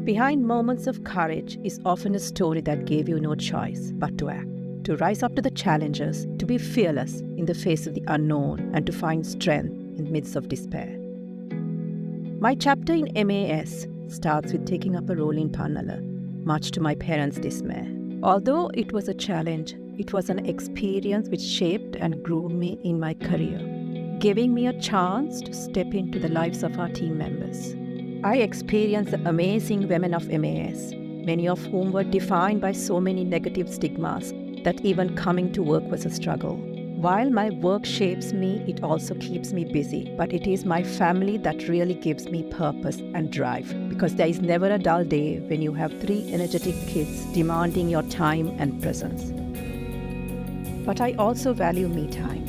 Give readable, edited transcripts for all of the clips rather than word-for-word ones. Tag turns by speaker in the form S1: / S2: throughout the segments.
S1: Behind moments of courage is often a story that gave you no choice but to act, to rise up to the challenges, to be fearless in the face of the unknown, and to find strength in the midst of despair. My chapter in MAS starts with taking up a role in Pannala, much to my parents' dismay. Although it was a challenge, it was an experience which shaped and grew me in my career, giving me a chance to step into the lives of our team members. I experienced the amazing women of MAS, many of whom were defined by so many negative stigmas that even coming to work was a struggle. While my work shapes me, it also keeps me busy, but it is my family that really gives me purpose and drive, because there is never a dull day when you have 3 energetic kids demanding your time and presence. But I also value me time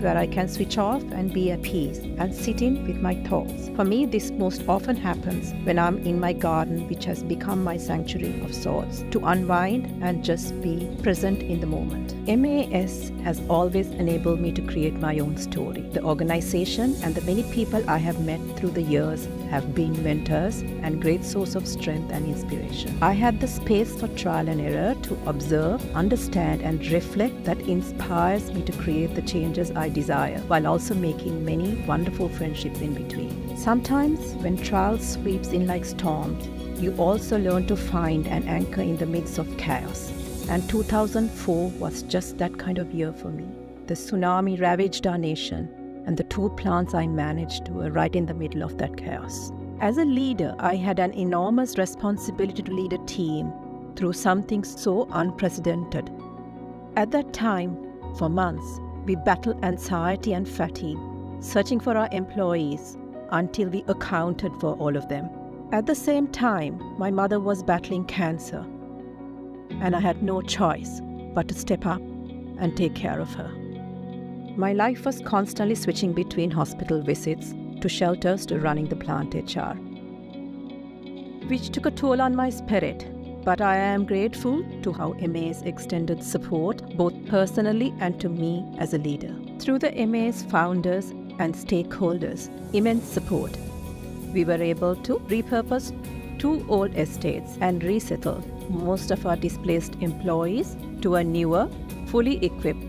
S1: where I can switch off and be at peace and sit in with my thoughts. For me, this most often happens when I'm in my garden, which has become my sanctuary of sorts, to unwind and just be present in the moment. MAS has always enabled me to create my own story. The organization and the many people I have met through the years have been mentors and great source of strength and inspiration. I had the space for trial and error to observe, understand, and reflect that inspires me to create the changes I desire, while also making many wonderful friendships in between. Sometimes, when trial sweeps in like storms, you also learn to find an anchor in the midst of chaos. And 2004 was just that kind of year for me. The tsunami ravaged our nation, and the 2 plants I managed were right in the middle of that chaos. As a leader, I had an enormous responsibility to lead a team through something so unprecedented. At that time, for months, we battled anxiety and fatigue, searching for our employees until we accounted for all of them. At the same time, my mother was battling cancer, and I had no choice but to step up and take care of her. My life was constantly switching between hospital visits to shelters to running the plant HR, which took a toll on my spirit. But I am grateful to how MAS extended support both personally and to me as a leader. Through the MAS founders and stakeholders' immense support, we were able to repurpose 2 old estates and resettle most of our displaced employees to a newer, fully equipped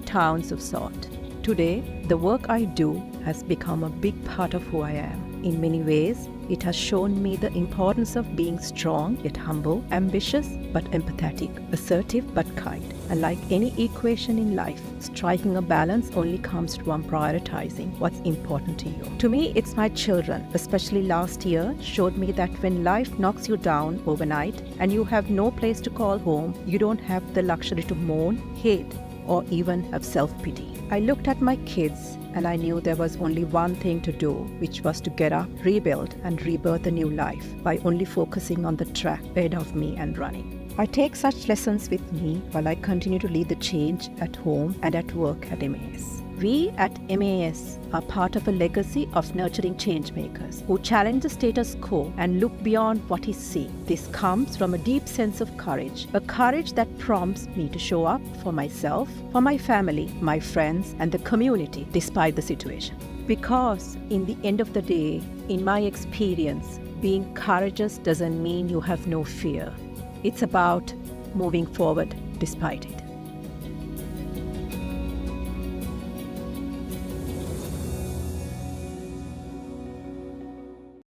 S1: towns of sort. Today, the work I do has become a big part of who I am. In many ways, it has shown me the importance of being strong yet humble, ambitious but empathetic, assertive but kind. And like any equation in life, striking a balance only comes from prioritizing what's important to you. To me, it's my children, especially last year, showed me that when life knocks you down overnight and you have no place to call home, you don't have the luxury to mourn, hate, or even have self-pity. I looked at my kids and I knew there was only one thing to do, which was to get up, rebuild, and rebirth a new life by only focusing on the track ahead of me and running. I take such lessons with me while I continue to lead the change at home and at work at MAS. We at MAS are part of a legacy of nurturing changemakers who challenge the status quo and look beyond what is seen. This comes from a deep sense of courage, a courage that prompts me to show up for myself, for my family, my friends, and the community despite the situation. Because in the end of the day, in my experience, being courageous doesn't mean you have no fear. It's about moving forward despite it.